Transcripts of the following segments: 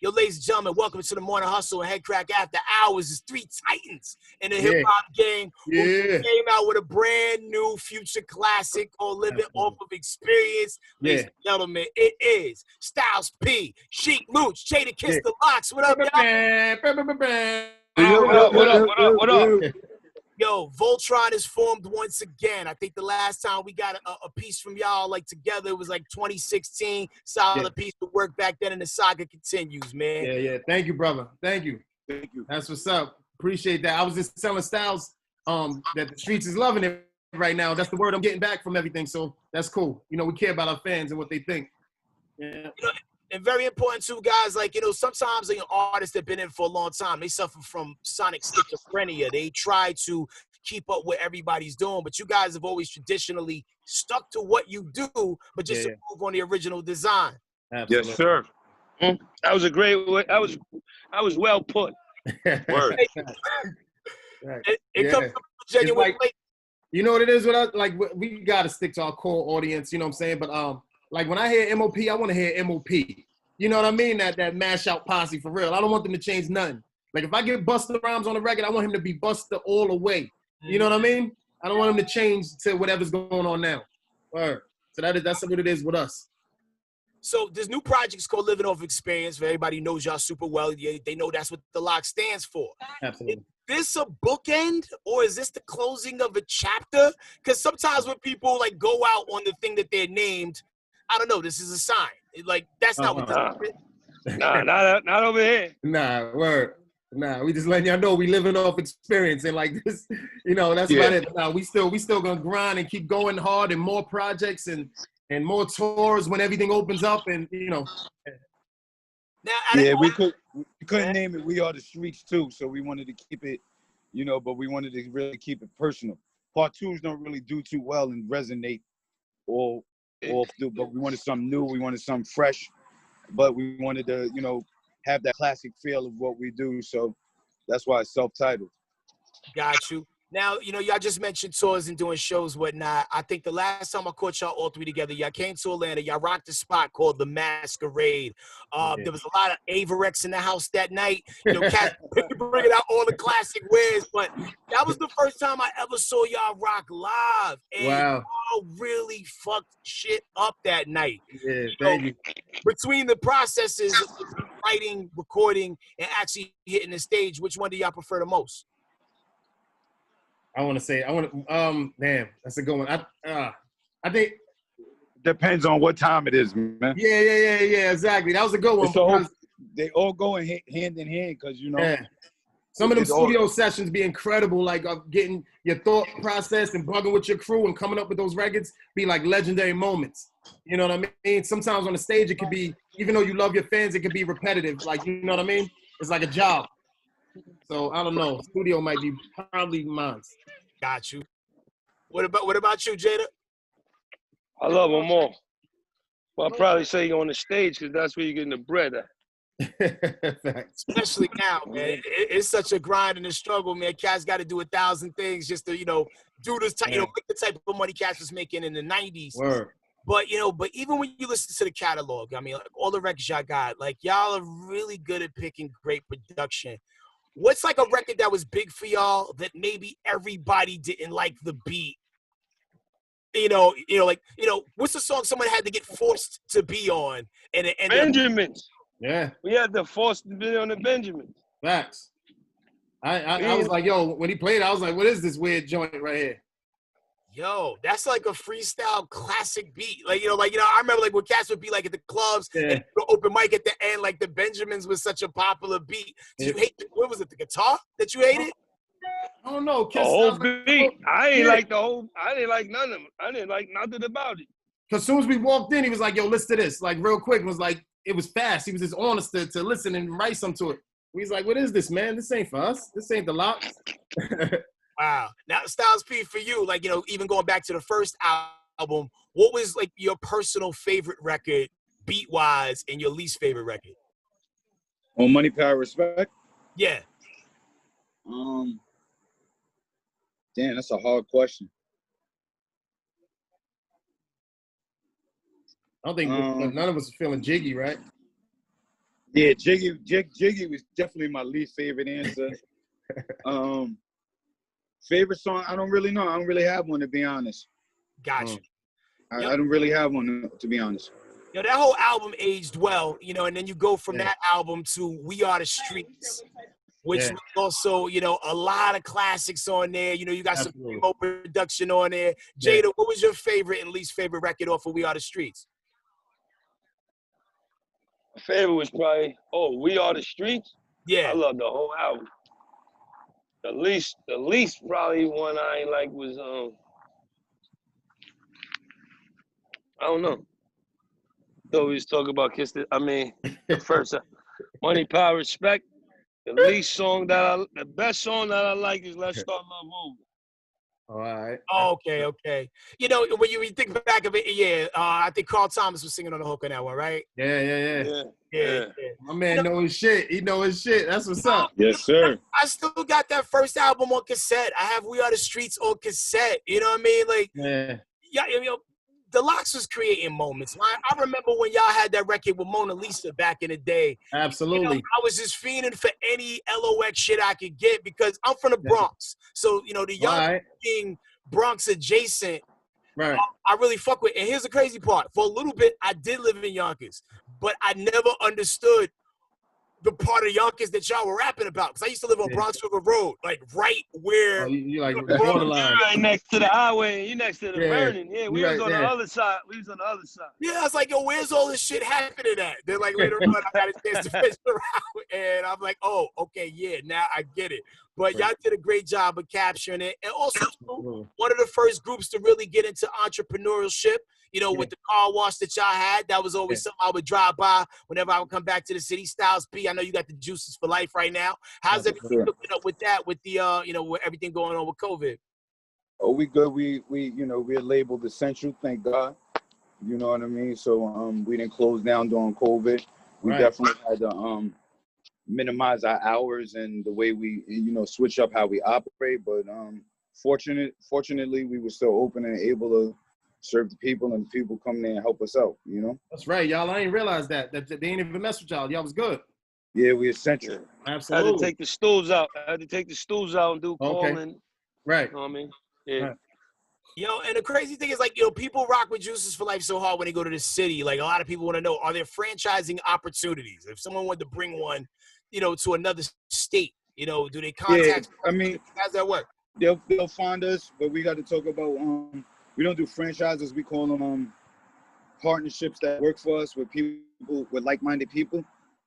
Yo, ladies and gentlemen, welcome to the Morning Hustle and Head Crack After Hours. It's three titans in the hip-hop game who came out with a brand new future classic called Living Off of Xperience. Ladies and gentlemen, it is Styles P, Sheik Mooch, Jada Kiss the Locks. What up, y'all? What up? Yo, Voltron is formed once again. I think the last time we got a piece from y'all like together, it was like 2016. Solid piece of work back then, and the saga continues, man. Yeah. Thank you, brother. Thank you. That's what's up. Appreciate that. I was just telling Styles that the streets is loving it right now. That's the word I'm getting back from everything. So that's cool. You know, we care about our fans and what they think. Yeah. You know, and very important too, guys, like, you know, sometimes artists that have been in for a long time, they suffer from sonic schizophrenia. They try to keep up with everybody's doing, but you guys have always traditionally stuck to what you do, but just improve on the original design. Absolutely. Yes, sir. That was a great way. I was well put. Word. It comes from genuine. Like, you know what it is with us? Like, we got to stick to our core audience, you know what I'm saying? But like when I hear MOP, I want to hear MOP. You know what I mean? That mash out posse for real. I don't want them to change nothing. Like if I get Busta Rhymes on the record, I want him to be Busta all the way. You know what I mean? I don't want him to change to whatever's going on now. Word. So that's what it is with us. So this new project is called Living Off Xperience. For everybody who knows y'all super well, they know that's what the lock stands for. Absolutely. Is this a bookend or is this the closing of a chapter? Because sometimes when people like go out on the thing that they're named, I don't know, this is a sign. Like, that's not what this is. Nah, not over here. Nah, word. Nah, we just letting y'all know we living off experience and like this, you know, that's about it. Nah, we still gonna grind and keep going hard and more projects and more tours when everything opens up and, you know. Now, we couldn't name it We Are the Streets too, so we wanted to keep it, you know, but we wanted to really keep it personal. Part twos don't really do too well and resonate but we wanted something new, we wanted something fresh, but we wanted to, you know, have that classic feel of what we do, so that's why it's self-titled. Got you. Now, you know, y'all just mentioned tours and doing shows, whatnot. I think the last time I caught y'all all three together, y'all came to Atlanta. Y'all rocked a spot called The Masquerade. There was a lot of Averex in the house that night. You know, Cat bringing out all the classic wares. But that was the first time I ever saw y'all rock live. And y'all really fucked shit up that night. Yeah, thank you. Between the processes of writing, recording, and actually hitting the stage, which one do y'all prefer the most? Damn, that's a good one. I think depends on what time it is, man. Yeah, exactly. That was a good one. They all go hand in hand because, you know. Some of them studio sessions be incredible, like getting your thought process and bugging with your crew and coming up with those records be like legendary moments. You know what I mean? Sometimes on the stage it could be, even though you love your fans, it could be repetitive. Like, you know what I mean? It's like a job. So I don't know. Studio might be probably mine. Got you. What about you, Jada? I love them all. Well, I'll probably say on the stage because that's where you're getting the bread at. Especially now, man. It's such a grind and a struggle, man. Cats got to do 1,000 things just to, you know, do this type, make the type of money Cats was making in the 90s. Word. But, you know, even when you listen to the catalog, I mean, like, all the records y'all got, like, y'all are really good at picking great production. What's like a record that was big for y'all that maybe everybody didn't like the beat? What's the song someone had to get forced to be on? And it ended Benjamins. Yeah. We had to force to be on the Benjamins. Facts. I was like, yo, when he played, I was like, what is this weird joint right here? Yo, that's like a freestyle classic beat. I remember like when cats would be like at the clubs and the open mic at the end, like the Benjamins was such a popular beat. Did you hate what was it, the guitar that you hated? I don't know. The whole beat. I didn't like none of them. I didn't like nothing about it. Because as soon as we walked in, he was like, yo, listen to this. Like real quick. It was like, it was fast. He was just on us to listen and write something to it. He's like, what is this, man? This ain't for us. This ain't the Locks. Wow. Now, Styles P, for you, like, you know, even going back to the first album, what was like your personal favorite record, beat-wise, and your least favorite record? On Money, Power, Respect? Yeah. Damn, that's a hard question. I don't think none of us are feeling jiggy, right? Yeah, Jiggy was definitely my least favorite answer. Favorite song? I don't really know. I don't really have one, to be honest. Gotcha. I don't really have one, to be honest. You know, that whole album aged well, you know, and then you go from that album to We Are the Streets, which was also, you know, a lot of classics on there. You know, you got some Primo production on there. Jada, what was your favorite and least favorite record off of We Are the Streets? My favorite was probably, We Are the Streets. Yeah. I love the whole album. The least probably one I ain't like was I don't know. So we was talking about the first Money, Power, Respect. The best song that I like is Let's Start Love Over. All right. Okay. You know, when you think back of it, I think Carl Thomas was singing on the hook on that one, right? Yeah. My man know his shit. He know his shit. That's what's up. Yes, sir. I still got that first album on cassette. I have We Are the Streets on cassette. You know what I mean? Like, you know, the Lox was creating moments. I remember when y'all had that record with Mona Lisa back in the day. Absolutely. You know, I was just fiending for any LOX shit I could get because I'm from the Bronx. So, you know, the young being Bronx adjacent, right. I really fuck with. And here's the crazy part. For a little bit, I did live in Yonkers, but I never understood the part of Yonkers that y'all were rapping about. Because I used to live on Bronx River Road, like right where you like the borderline. Right next to the highway. You next to the Vernon. Yeah, we was on the other side. Yeah, I was like, yo, where's all this shit happening at? They're like, later on, I got a chance to finish around. And I'm like, oh, okay, yeah, now I get it. But y'all did a great job of capturing it. And also, one of the first groups to really get into entrepreneurship, you know, with the car wash that y'all had. That was always something I would drive by whenever I would come back to the city. Styles P, I know you got the juices for life right now. How's everything looking up with that, with the, you know, with everything going on with COVID? Oh, we good. We you know, we're labeled essential, thank God. You know what I mean? So we didn't close down during COVID. We definitely had to minimize our hours and the way we, you know, switch up how we operate. But fortunately, we were still open and able to serve the people, and the people come there and help us out, you know? That's right, y'all. I ain't realized that they ain't even mess with y'all. Y'all was good. Yeah, we essential. Absolutely. I had to take the stools out. And do calling. Right. You know what I mean? Yeah. Right. Yo, and the crazy thing is, like, you know, people rock with Juices for Life so hard when they go to the city. Like, a lot of people want to know, are there franchising opportunities? If someone wanted to bring one, you know, to another state, you know, do they contact? Yeah, I mean, how's that work? They'll find us, but we got to talk about, we don't do franchises. We call them partnerships that work for us with people, with like-minded people.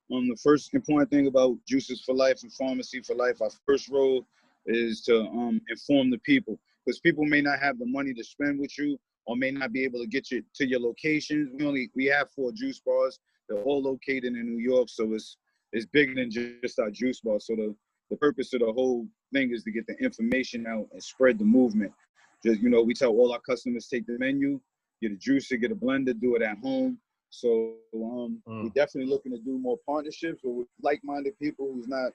The first important thing about Juices for Life and Pharmacy for Life, our first role is to inform the people, because people may not have the money to spend with you or may not be able to get you to your locations. We have 4 juice bars. They're all located in New York, so it's bigger than just our juice bar. So the purpose of the whole thing is to get the information out and spread the movement. Just, you know, we tell all our customers, take the menu, get a juicer, get a blender, do it at home. So we're definitely looking to do more partnerships with like-minded people who want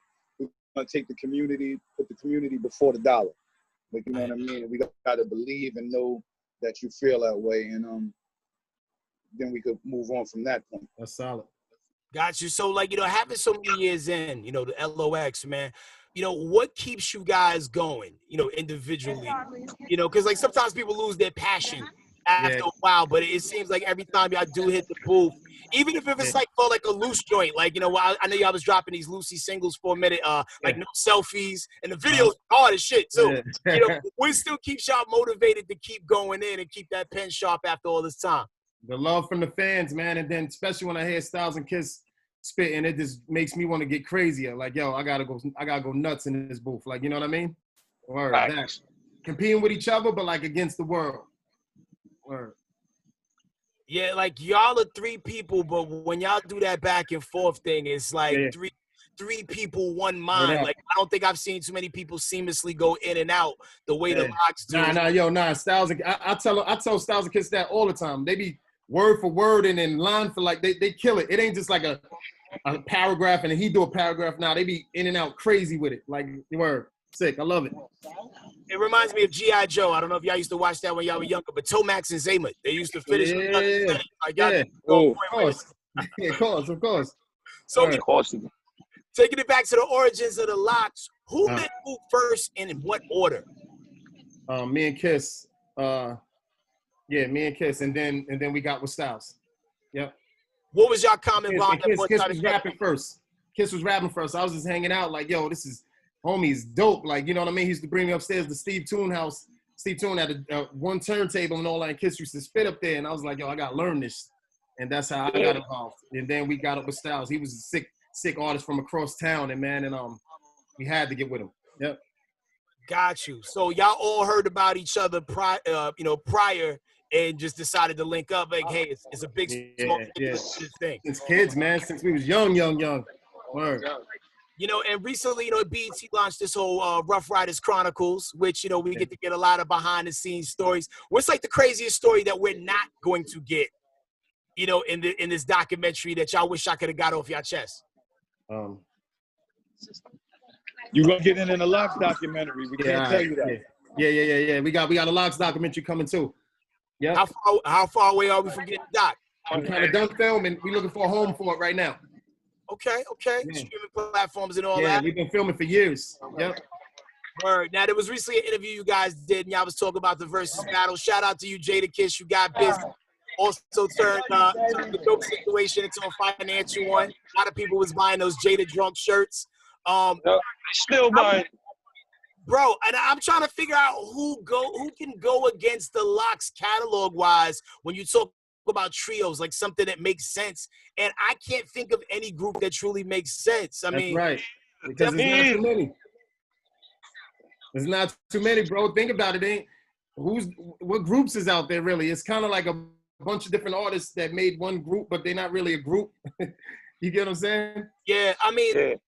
to take the community, put the community before the dollar. Like, you know what I mean? We got to believe and know that you feel that way, and then we could move on from that point. That's solid. Got you. So, like, you know, having so many years in, you know, the LOX, man, you know, what keeps you guys going, you know, individually? You know, because, like, sometimes people lose their passion after a while, but it seems like every time y'all do hit the booth, even if it's like for like a loose joint, like, you know, I know y'all was dropping these Lucy singles for a minute, like No Selfies, and the video's hard as shit too. You know, what still keeps y'all motivated to keep going in and keep that pen sharp after all this time? The love from the fans, man, and then especially when I hear Styles and Kiss spitting, it just makes me want to get crazier. Like, yo, I gotta go nuts in this booth. Like, you know what I mean? Word. That. Competing with each other, but like against the world. Word. Yeah, like y'all are 3 people, but when y'all do that back and forth thing, it's like three people, one mind. Like, I don't think I've seen too many people seamlessly go in and out the way the Lox do. Nah. Styles, I tell Styles and Kiss that all the time. They be word for word and in line for like they kill it. It ain't just like a paragraph and then he do a paragraph. Now they be in and out crazy with it. Like, word. Sick. I love it. It reminds me of G.I. Joe. I don't know if y'all used to watch that when y'all were younger, but Tomax and Zayma, they used to finish. Of course. So Of course. taking it back to the origins of the Locks, who met who first and in what order? Me and Kiss. Me and Kiss, and then we got with Styles. Yep. What was y'all common bond? Kiss was rapping first. Kiss was rapping first. I was just hanging out like, yo, this is homie's dope. Like, you know what I mean? He used to bring me upstairs to Steve Toon house. Steve Toon had a one turntable and all that. And Kiss used to spit up there, and I was like, yo, I gotta learn this. And that's how I got involved. And then we got up with Styles. He was a sick artist from across town, and we had to get with him. Yep. Got you. So y'all all heard about each other prior, and just decided to link up. Like, hey, it's a big thing. Since kids, man. Since we was young. Word. You know, and recently, BET launched this whole Rough Riders Chronicles, which, we get to get a lot of behind-the-scenes stories. What's like the craziest story that we're not going to get, in this documentary that y'all wish I could have got off your chest? You gonna get in the Locks documentary? We can't tell you that. Yeah. We got a Locks documentary coming too. Yeah. How far away are we from getting the doc? I'm kind of done filming. We're looking for a home for it right now. Okay. Yeah. Streaming platforms and all that. Yeah, we've been filming for years. Yep. Word. Now, there was recently an interview you guys did, and y'all was talking about the versus battle. Shout out to you, Jadakiss. You got busy. Also turned the dope situation into a financial one. A lot of people was buying those Jada Drunk shirts. Still buying. Bro, and I'm trying to figure out who can go against the Locks catalog-wise when you talk about trios, like something that makes sense. And I can't think of any group that truly makes sense. That's right. Because there's not too many. There's not too many, bro. Think about it. What groups is out there, really? It's kind of like a bunch of different artists that made one group, but they're not really a group. You get what I'm saying? Yeah,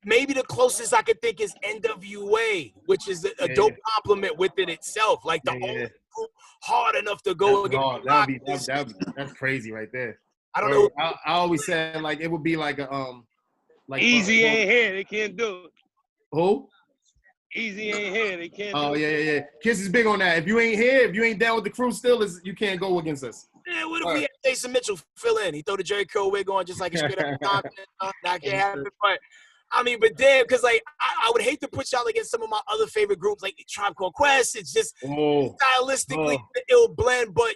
maybe the closest I could think is NWA, which is a dope compliment within itself. Like the only group hard enough to go against. That's crazy right there. I don't know. I always said like it would be like a like Easy ain't here. They can't do it. Who? Easy ain't here. They can't. Oh yeah. Kiss is big on that. If you ain't here, if you ain't down with the crew, still you can't go against us. Yeah, what if we had Jason Mitchell fill in? He throw the Jerry Curl wig on just like a straight up Compton. That can't happen. But but damn, because like I would hate to put y'all against some of my other favorite groups like Tribe Called Quest. It's just stylistically it'll blend, but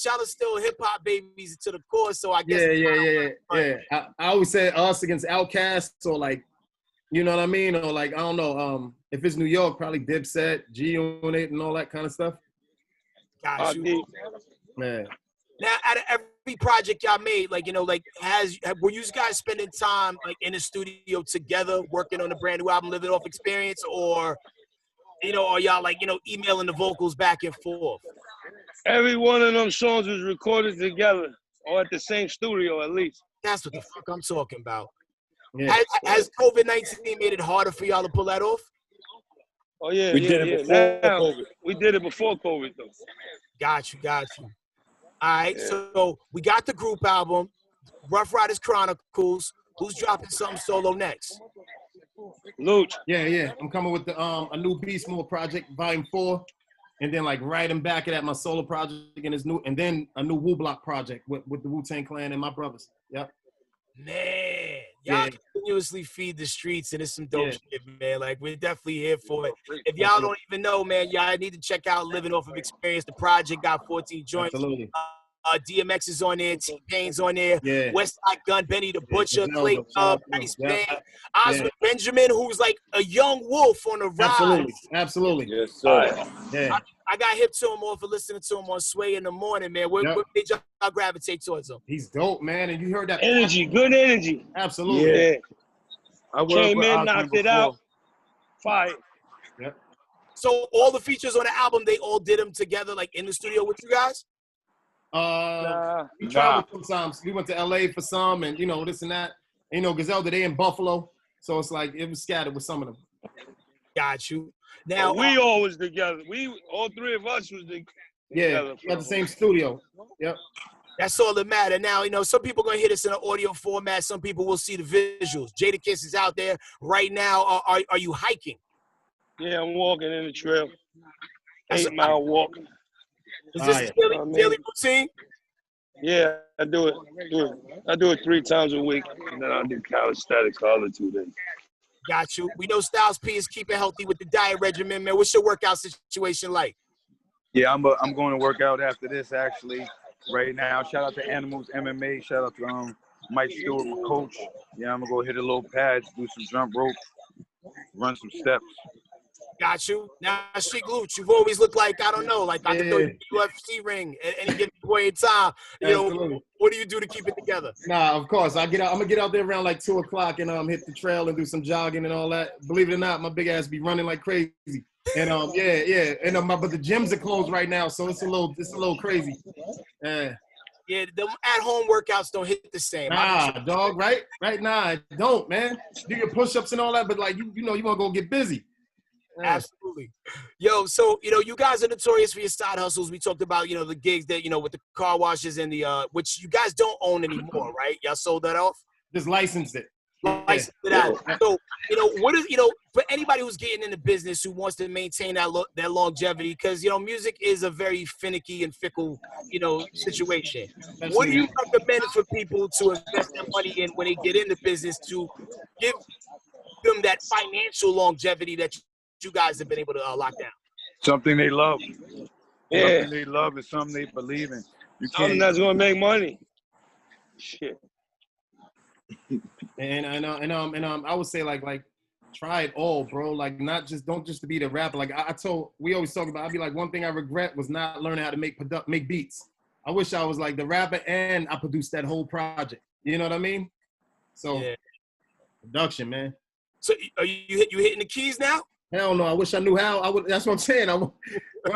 y'all are still hip hop babies to the core. So I guess I always say us against Outkast or like, you know what I mean, or like I don't know. If it's New York, probably Dipset, G-Unit, and all that kind of stuff. Got you. Man. Now, out of every project y'all made, were you guys spending time like in the studio together working on a brand new album, Living Off Xperience, or are y'all like emailing the vocals back and forth? Every one of them songs was recorded together or at the same studio at least. That's what the fuck I'm talking about. Yeah. Has COVID-19 made it harder for y'all to pull that off? Oh yeah, we did it before COVID. We did it before COVID though. Got you. All right, so we got the group album, Rough Riders Chronicles. Who's dropping something solo next? Luch. Yeah. I'm coming with a new Beast Mode project, Volume 4, and then like right in back of that, my solo project and then a new Wu Block project with the Wu-Tang Clan and my brothers. Yep. Man, y'all continuously feed the streets, and it's some dope shit, man. Like, we're definitely here for it. If y'all don't even know, man, y'all need to check out Living Off of Xperience. The project got 14 joints. Absolutely. DMX is on there, T-Pain's on there, Yeah. Westside Gun, Benny the Butcher, Clay Ice Man, Oswald Benjamin, who's like a young wolf on the rise. Absolutely. Yes, sir. Yeah. I got hip to him off for listening to him on Sway in the morning, man. What made y'all gravitate towards him? He's dope, man. And you heard that energy, good energy. Absolutely. Yeah. I came in, knocked it out. Fire. Yep. So all the features on the album, they all did them together, like in the studio with you guys? We traveled sometimes. We went to LA for some and this and that. Gazelle today in Buffalo. So it's like it was scattered with some of them. Got you. Now we all was together. All three of us was together. Yeah, we got the same studio. Yep. That's all that matters. Now, some people are going to hit us in an audio format. Some people will see the visuals. Jadakiss is out there right now. Are you hiking? Yeah, I'm walking in the trail. 8 mile walk. Is this a daily routine? Yeah, I do it. I do it 3 times a week, and then I do calisthenics the other 2 days. Got you. We know Styles P is keeping healthy with the diet regimen, man. What's your workout situation like? Yeah, I'm going to work out after this actually right now. Shout out to Animals MMA. Shout out to Mike Stewart, my coach. Yeah, I'm gonna go hit a little pads, do some jump rope, run some steps. Got you. Now, Sheik Luch, you've always looked like, I don't know, like I could throw you in the UFC ring at any given point in time. You know, Absolutely. what do you do to keep it together? Nah, of course. I'm gonna get out there around like 2 o'clock and hit the trail and do some jogging and all that. Believe it or not, my big ass be running like crazy. And yeah. And but the gyms are closed right now, so it's a little crazy. Yeah, the at-home workouts don't hit the same. Nah, dog, right? Nah, I don't, man. Do your push-ups and all that, but like you know, you wanna go get busy. Absolutely. Yo, so, you know, you guys are notorious for your side hustles. We talked about, you know, the gigs that, you know, with the car washes and the, which you guys don't own anymore, right? Y'all sold that off? Just licensed it. Licensed it out. So, you know, what is, you know, for anybody who's getting into business who wants to maintain that longevity, because, you know, music is a very finicky and fickle, you know, situation. What do you recommend for people to invest their money in when they get into business to give them that financial longevity that you guys have been able to lock down? Something they love. Yeah. Something they love is something they believe in. You Something can't. that's gonna make money. Shit. And I would say like try it all, bro. Like don't just to be the rapper. Like we always talk about. I'd be like, one thing I regret was not learning how to make beats. I wish I was like the rapper and I produced that whole project. You know what I mean? So production, man. So are you hitting the keys now? Hell no, I wish I knew how. I would. That's what I'm saying.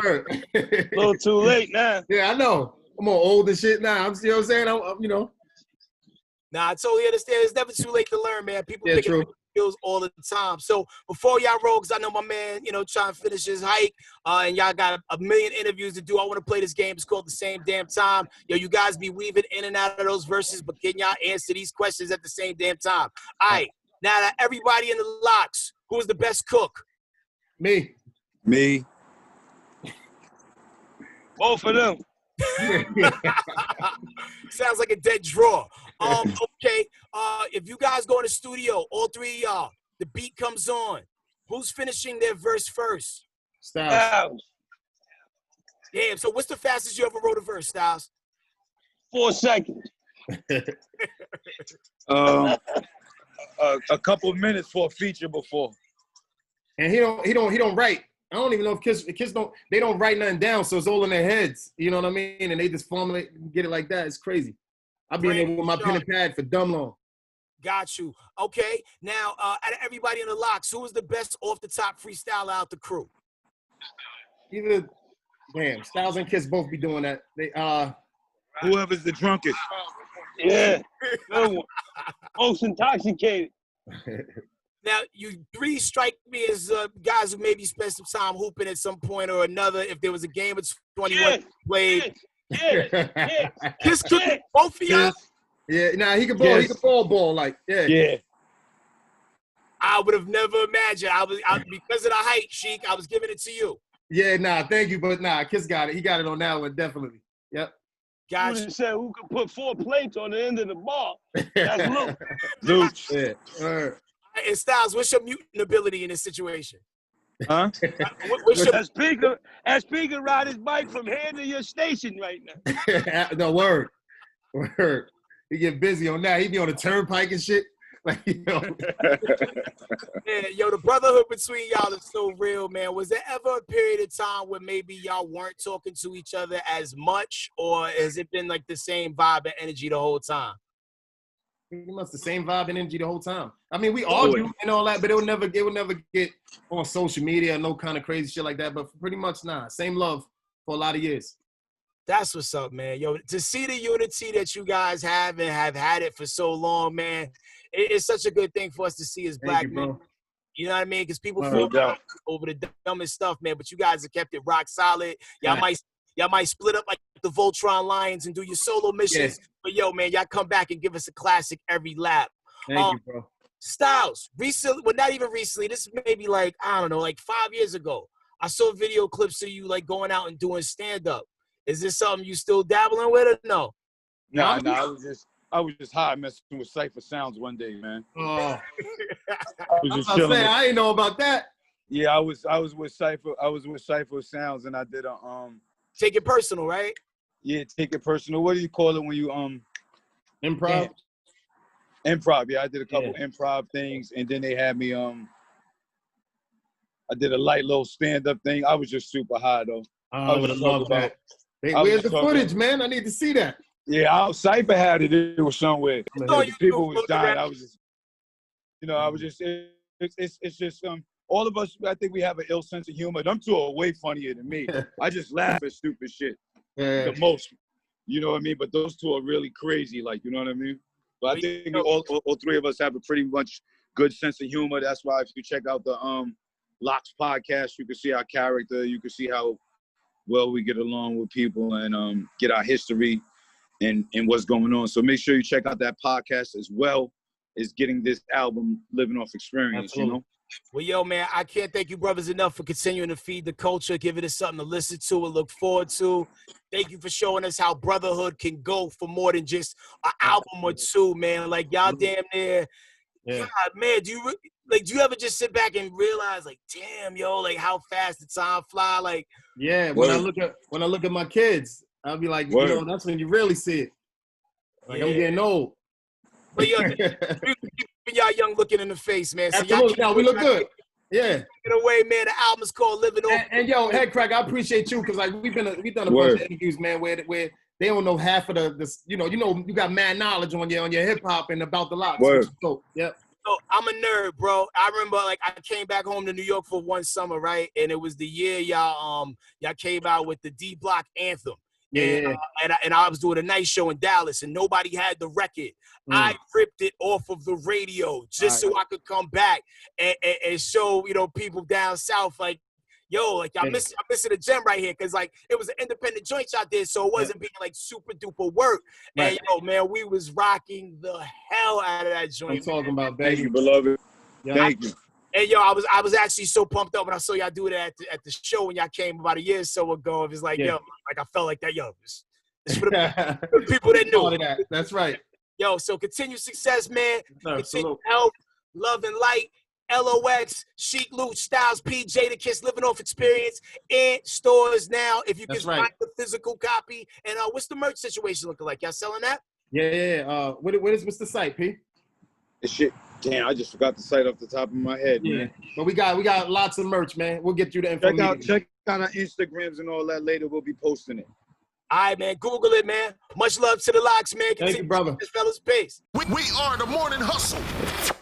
Word. A little too late now. Yeah, I know. I'm all old and shit now. You know what I'm saying? I'm you know. Nah, I totally understand. It's never too late to learn, man. People pick up skills all the time. So before y'all roll, because I know my man, you know, trying to finish his hike, and y'all got a million interviews to do. I want to play this game. It's called The Same Damn Time. Yo, you guys be weaving in and out of those verses, but can y'all answer these questions at the same damn time? All right. Now that everybody in the locks, who is the best cook? Me. Both of them. Sounds like a dead draw. Okay. If you guys go in the studio, all three of y'all, the beat comes on. Who's finishing their verse first? Styles. Damn. So what's the fastest you ever wrote a verse, Styles? 4 seconds. A couple of minutes for a feature before. And he don't write. I don't even know if kids don't write nothing down, so it's all in their heads. You know what I mean? And they just formulate, get it like that. It's crazy. I'll be in there with my pen and pad for dumb long. Got you. Okay. Now, out of everybody in the locks, who is the best off the top freestyler out the crew? Styles and Kiss both be doing that. They whoever's the drunkest. Yeah. Good one. Most intoxicated. Now, you three strike me as guys who maybe spent some time hooping at some point or another. If there was a game of 21 played. Yeah. Kiss could both of y'all. Yeah, nah, he could ball. He could ball like Yeah. I would have never imagined. I because of the height, Sheik. I was giving it to you. Yeah, nah, thank you, but nah, Kiss got it. He got it on that one, definitely. Yep. Gotcha. You said who could put 4 plates on the end of the ball? That's Luke. Luke. Yeah. And Styles, what's your mutant ability in this situation? Huh? What's your... As speaker ride his bike from here to your station right now. No, word. He get busy on that. He be on the turnpike and shit. Like, you know. Yeah, yo, the brotherhood between y'all is so real, man. Was there ever a period of time where maybe y'all weren't talking to each other as much, or has it been like the same vibe and energy the whole time? Pretty much the same vibe and energy the whole time. I mean, we argue and all that, but it would never get on social media, no kind of crazy shit like that. But pretty much, same love for a lot of years. That's what's up, man. Yo, to see the unity that you guys have and have had it for so long, man, it's such a good thing for us to see as black men. You know what I mean? Because people fall over the dumbest stuff, man. But you guys have kept it rock solid. Y'all might split up like the Voltron Lions and do your solo missions. Yeah. But yo, man, y'all come back and give us a classic every lap. Thank you, bro. Styles, recently, well, not even recently. This may be like, I don't know, like 5 years ago. I saw video clips of you like going out and doing stand-up. Is this something you still dabbling with or no? Nah, I was just high messing with Cypher Sounds one day, man. Oh, I was just chilling. I ain't know about that. Yeah, I was with Cypher. I was with Cypher Sounds, and I did a Take it personal, right? Yeah, take it personal. What do you call it when you Improv? Improv. Yeah, I did a couple improv things, and then they had me I did a light little stand-up thing. I was just super high though. I would have loved that. Hey, where's the footage, man? I need to see that. Yeah, Cypher had it. It was somewhere. The People was dying. I was just, it's just all of us. I think we have an ill sense of humor. Them two are way funnier than me. I just laugh at stupid shit the most. You know what I mean? But those two are really crazy. Like, you know what I mean? But I think all three of us have a pretty much good sense of humor. That's why if you check out the Locks podcast, you can see our character. You can see how well we get along with people and get our history and what's going on. So make sure you check out that podcast as well as getting this album, Living Off Xperience. Absolutely. You know? Well, yo, man, I can't thank you brothers enough for continuing to feed the culture, giving us something to listen to and look forward to. Thank you for showing us how brotherhood can go for more than just an album or two, man. Like, y'all damn near, God, man, do you ever just sit back and realize, like, damn, yo, like, how fast the time fly? Like, yeah, when I look at my kids, I'll be like, that's when you really see it. Like, I'm getting old. But yo, y'all young looking in the face, man. So Absolutely. No, we look good. Yeah. Get away, man. The album's called Living Off. And yo, Head Crack, I appreciate you because like we've done a bunch of interviews, man, where they don't know half of the you got mad knowledge on your hip hop and about the Locks. So yeah. So I'm a nerd, bro. I remember like I came back home to New York for one summer, right? And it was the year y'all came out with the D Block anthem. Yeah. And I was doing a night show in Dallas, and nobody had the record. I ripped it off of the radio just so I could come back and show people down south like, yo, like I'm missing a gem right here because like it was an independent joint out there, so it wasn't being like super duper work. And man, we was rocking the hell out of that joint. I'm talking about baby. Thank you, beloved. Yeah. Thank you. And yo, I was actually so pumped up when I saw y'all do it at the show when y'all came about a year or so ago. It was like, yo, like I felt like that, yo. This for the people that knew. That. That's right. Yo, so continued success, man. Continue health, love, and light. LOX, Chic, Luke, Styles, PJ, The Kiss, Living Off Xperience in stores now. If you can find the physical copy. And what's the merch situation looking like? Y'all selling that? Yeah. What's the site, P? This shit. Damn, I just forgot the site off the top of my head, man. But we got lots of merch, man. We'll get you the info. Check out our Instagrams and all that later. We'll be posting it. All right, man. Google it, man. Much love to the Locks, man. Thank you, brother. Fellas, peace. We are the morning hustle.